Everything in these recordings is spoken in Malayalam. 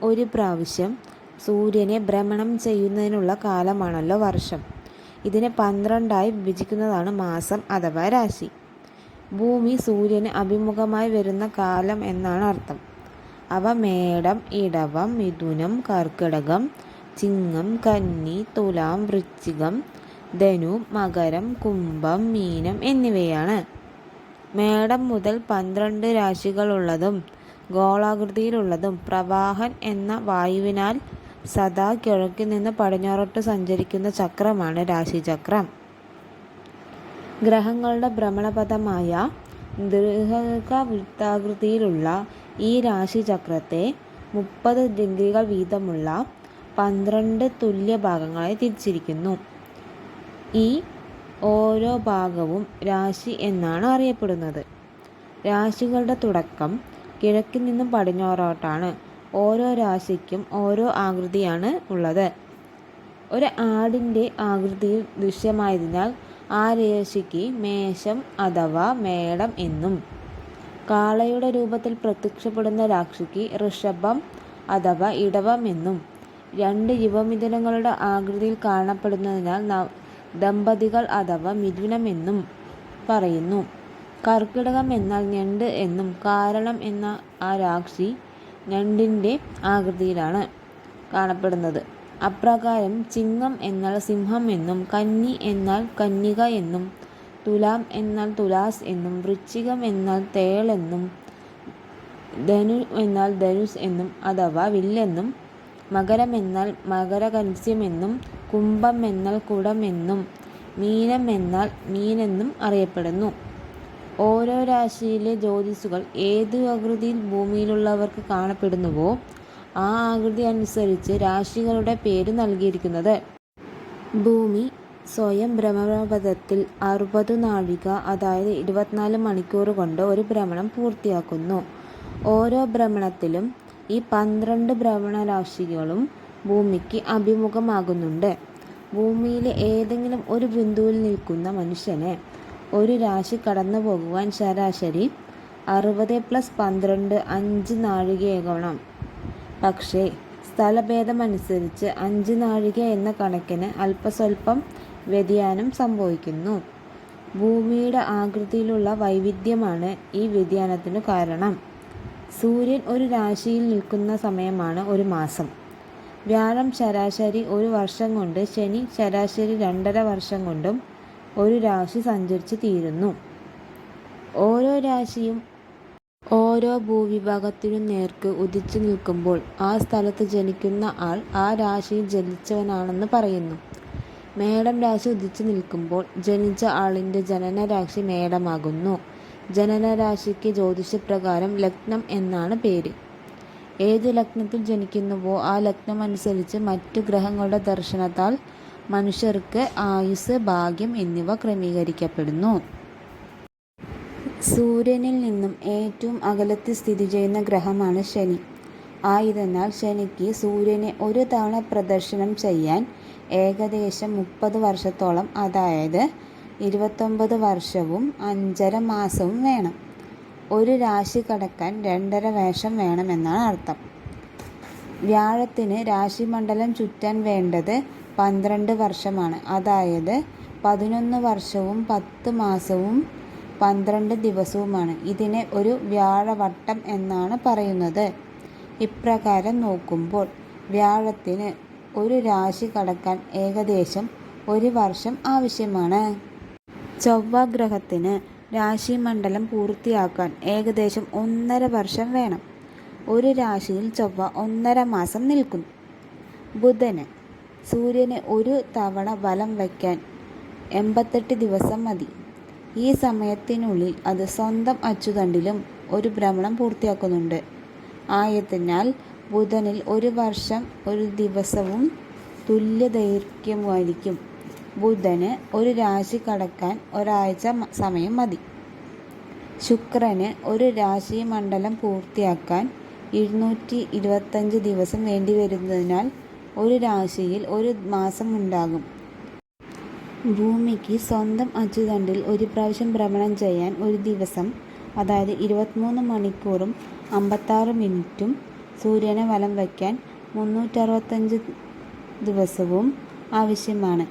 ഒരു പ്രാവശ്യം സൂര്യനെ ഭ്രമണം ചെയ്യുന്നതിനുള്ള കാലമാണല്ലോ വർഷം. ഇതിനെ 12ആയി വിഭജിക്കുന്നതാണ് മാസം അഥവാ രാശി. ഭൂമി സൂര്യന് അഭിമുഖമായി വരുന്ന കാലം എന്നാണ് അർത്ഥം. അവ മേടം, ഇടവം, മിഥുനം, കർക്കിടകം, ചിങ്ങം, കന്നി, തുലാം, വൃശ്ചികം, ധനു, മകരം, കുംഭം, മീനം എന്നിവയാണ്. മേടം മുതൽ 12 രാശികളുള്ളതും ഗോളാകൃതിയിലുള്ളതും പ്രവാഹൻ എന്ന വായുവിനാൽ സദാ കിഴക്ക് നിന്ന് പടിഞ്ഞാറോട്ട് സഞ്ചരിക്കുന്ന ചക്രമാണ് രാശിചക്രം. ഗ്രഹങ്ങളുടെ ഭ്രമണപഥമായ ദീർഘവൃത്താകൃതിയിലുള്ള ഈ രാശിചക്രത്തെ 30 ഡിഗ്രികൾ വീതമുള്ള 12 തുല്യ ഭാഗങ്ങളായി തിരിച്ചിരിക്കുന്നു. ഈ ഓരോ ഭാഗവും രാശി എന്നാണ് അറിയപ്പെടുന്നത്. രാശികളുടെ തുടക്കം കിഴക്കിൽ നിന്നും പടിഞ്ഞാറോട്ടാണ്. ഓരോ രാശിക്കും ഓരോ ആകൃതിയാണ് ഉള്ളത്. ഒരു ആടിൻ്റെ ആകൃതിയിൽ ദൃശ്യമായതിനാൽ ആ രാശിക്ക് മേശം അഥവാ മേടം എന്നും, കാളയുടെ രൂപത്തിൽ പ്രത്യക്ഷപ്പെടുന്ന രാശിക്ക് ഋഷഭം അഥവാ ഇടവം എന്നും, 2 യുവമിഥുനങ്ങളുടെ ആകൃതിയിൽ കാണപ്പെടുന്നതിനാൽ ദമ്പതികൾ അഥവാ മിഥുനം എന്നും പറയുന്നു. കർക്കിടകം എന്നാൽ ഞണ്ട് എന്നും, കാരണം എന്ന ആ രാശി ഞണ്ടിൻ്റെ ആകൃതിയിലാണ് കാണപ്പെടുന്നത്. അപ്രകാരം ചിങ്ങം എന്നാൽ സിംഹം എന്നും, കന്നി എന്നാൽ കന്യക എന്നും, തുലാം എന്നാൽ തുലാസ് എന്നും, വൃശ്ചികം എന്നാൽ തേൾ എന്നും, ധനു എന്നാൽ ധനുസ് എന്നും അഥവാ വില്ലെന്നും, മകരം എന്നാൽ മകരകന്സ്യം എന്നും, കുംഭം എന്നാൽ കുടം എന്നും, മീനം എന്നാൽ മീനെന്നും അറിയപ്പെടുന്നു. ഓരോ രാശിയിലെ ജ്യോതിസുകൾ ഏത് ആകൃതിയിൽ ഭൂമിയിലുള്ളവർക്ക് കാണപ്പെടുന്നുവോ ആ ആകൃതി അനുസരിച്ച് രാശികളുടെ പേര് നൽകിയിരിക്കുന്നത്. ഭൂമി സ്വയം ഭ്രമണപഥത്തിൽ 60 നാഴിക അതായത് 24 മണിക്കൂർ കൊണ്ട് ഒരു ഭ്രമണം പൂർത്തിയാക്കുന്നു. ഓരോ ഭ്രമണത്തിലും ഈ 12 ഭ്രമണരാശികളും ഭൂമിക്ക് അഭിമുഖമാകുന്നുണ്ട്. ഭൂമിയിലെ ഏതെങ്കിലും ഒരു ബിന്ദുവിൽ നിൽക്കുന്ന മനുഷ്യന് ഒരു രാശി കടന്നു പോകുവാൻ ശരാശരി 60+12 5 നാഴികയാകണം. പക്ഷേ സ്ഥലഭേദമനുസരിച്ച് 5 നാഴിക എന്ന കണക്കിന് അല്പസ്വല്പം വ്യതിയാനം സംഭവിക്കുന്നു. ഭൂമിയുടെ ആകൃതിയിലുള്ള വൈവിധ്യമാണ് ഈ വ്യതിയാനത്തിനു കാരണം. സൂര്യൻ ഒരു രാശിയിൽ നിൽക്കുന്ന സമയമാണ് ഒരു മാസം. വ്യാഴം ശരാശരി 1 വർഷം കൊണ്ട്, ശനി ശരാശരി 2.5 വർഷം കൊണ്ടും ഒരു രാശി സഞ്ചരിച്ച് തീരുന്നു. ഓരോ രാശിയും ഓരോ ഭൂവിഭാഗത്തിനു നേർക്ക് ഉദിച്ചു നിൽക്കുമ്പോൾ ആ സ്ഥലത്ത് ജനിക്കുന്ന ആൾ ആ രാശിയിൽ ജനിച്ചവനാണെന്ന് പറയുന്നു. മേടം രാശി ഉദിച്ചു നിൽക്കുമ്പോൾ ജനിച്ച ആളിൻ്റെ ജനനരാശി മേടമാകുന്നു. ജനനരാശിക്ക് ജ്യോതിഷപ്രകാരം ലഗ്നം എന്നാണ് പേര്. ഏത് ലഗ്നത്തിൽ ജനിക്കുന്നുവോ ആ ലഗ്നം അനുസരിച്ച് മറ്റു ഗ്രഹങ്ങളുടെ ദർശനത്താൽ മനുഷ്യർക്ക് ആയുസ്, ഭാഗ്യം എന്നിവ ക്രമീകരിക്കപ്പെടുന്നു. സൂര്യനിൽ നിന്നും ഏറ്റവും അകലത്തിൽ സ്ഥിതി ചെയ്യുന്ന ഗ്രഹമാണ് ശനി. ആയതിനാൽ ശനിക്ക് സൂര്യനെ ഒരു തവണ പ്രദക്ഷിണം ചെയ്യാൻ ഏകദേശം 30 വർഷത്തോളം അതായത് 29 വർഷവും 5.5 മാസവും വേണം. ഒരു രാശി കടക്കാൻ 2.5 വർഷം വേണമെന്നാണ് അർത്ഥം. വ്യാഴത്തിന് രാശിമണ്ഡലം ചുറ്റാൻ വേണ്ടത് 12 വർഷമാണ്. അതായത് 11 വർഷവും 10 മാസവും 12 ദിവസവുമാണ്. ഇതിനെ ഒരു വ്യാഴവട്ടം എന്നാണ് പറയുന്നത്. ഇപ്രകാരം നോക്കുമ്പോൾ വ്യാഴത്തിന് ഒരു രാശി കടക്കാൻ ഏകദേശം 1 വർഷം ആവശ്യമാണ്. ചൊവ്വ ഗ്രഹത്തിന് രാശിമണ്ഡലം പൂർത്തിയാക്കാൻ ഏകദേശം 1.5 വർഷം വേണം. ഒരു രാശിയിൽ ചൊവ്വ 1.5 മാസം നിൽക്കുന്നു. ബുധന് സൂര്യന് ഒരു തവണ വലം വയ്ക്കാൻ 88 ദിവസം മതി. ഈ സമയത്തിനുള്ളിൽ അത് സ്വന്തം അച്ചുതണ്ടിലും ഒരു ഭ്രമണം പൂർത്തിയാക്കുന്നുണ്ട്. ആയതിനാൽ ബുധനിൽ 1 വർഷം 1 ദിവസവും തുല്യ ദൈർഘ്യമായിരിക്കും. ബുധന് ഒരു രാശി കടക്കാൻ 1 ആഴ്ച സമയം മതി. ശുക്രന് ഒരു രാശിമണ്ഡലം പൂർത്തിയാക്കാൻ 225 ദിവസം വേണ്ടിവരുന്നതിനാൽ ഒരു രാശിയിൽ 1 മാസം ഉണ്ടാകും. ഭൂമിക്ക് സ്വന്തം അച്ചുതണ്ടിൽ ഒരു പ്രാവശ്യം ഭ്രമണം ചെയ്യാൻ ഒരു ദിവസം അതായത് 23 മണിക്കൂറും 56 മിനിറ്റും സൂര്യനെ വലം വയ്ക്കാൻ 365 ദിവസവും ആവശ്യമാണ്.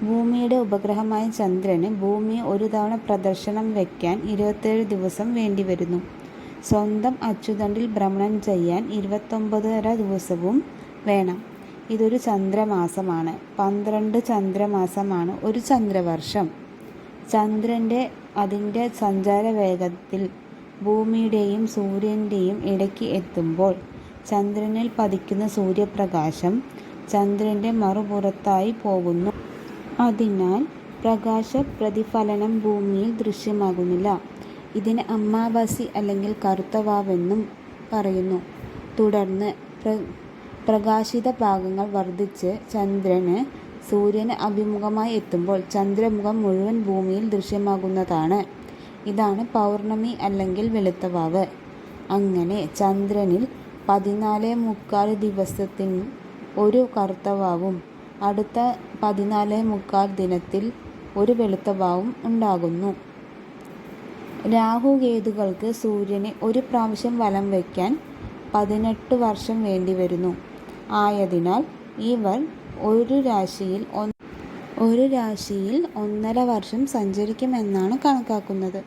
ഭൂമിയുടെ ഉപഗ്രഹമായ ചന്ദ്രന് ഭൂമിയെ ഒരു തവണ പ്രദക്ഷിണം വയ്ക്കാൻ 27 ദിവസം വേണ്ടിവരുന്നു. സ്വന്തം അച്ചുതണ്ടിൽ ഭ്രമണം ചെയ്യാൻ 29.5 ദിവസവും വേണം. ഇതൊരു ചന്ദ്രമാസമാണ്. 12 ചന്ദ്രമാസമാണ് ഒരു ചന്ദ്രവർഷം. ചന്ദ്രൻ അതിൻ്റെ സഞ്ചാരവേഗത്തിൽ ഭൂമിയുടെയും സൂര്യൻ്റെയും ഇടയ്ക്ക് എത്തുമ്പോൾ ചന്ദ്രനിൽ പതിക്കുന്ന സൂര്യപ്രകാശം ചന്ദ്രൻ്റെ മറുപുറത്തായി പോകുന്നു. അതിനാൽ പ്രകാശ പ്രതിഫലനം ഭൂമിയിൽ ദൃശ്യമാകുന്നില്ല. ഇതിന് അമാവാസി അല്ലെങ്കിൽ കറുത്ത വാവെന്നും പറയുന്നു. തുടർന്ന് പ്രകാശിത ഭാഗങ്ങൾ വർദ്ധിച്ച് ചന്ദ്രന് സൂര്യന് അഭിമുഖമായി എത്തുമ്പോൾ ചന്ദ്രമുഖം മുഴുവൻ ഭൂമിയിൽ ദൃശ്യമാകുന്നതാണ്. ഇതാണ് പൗർണമി അല്ലെങ്കിൽ വെളുത്ത വാവ്. അങ്ങനെ ചന്ദ്രനിൽ 14.25 ദിവസത്തിന് ഒരു കറുത്ത വാവും അടുത്ത 14.25 ദിനത്തിൽ ഒരു വെളുത്ത വാവും ഉണ്ടാകുന്നു. രാഹുകേതുക്കൾക്ക് സൂര്യനെ ഒരു പ്രാവശ്യം വലം വയ്ക്കാൻ 18 വർഷം വേണ്ടിവരുന്നു. ആയതിനാൽ ഇവർ ഒരു രാശിയിൽ 1.5 വർഷം സഞ്ചരിക്കുമെന്നാണ് കണക്കാക്കുന്നത്.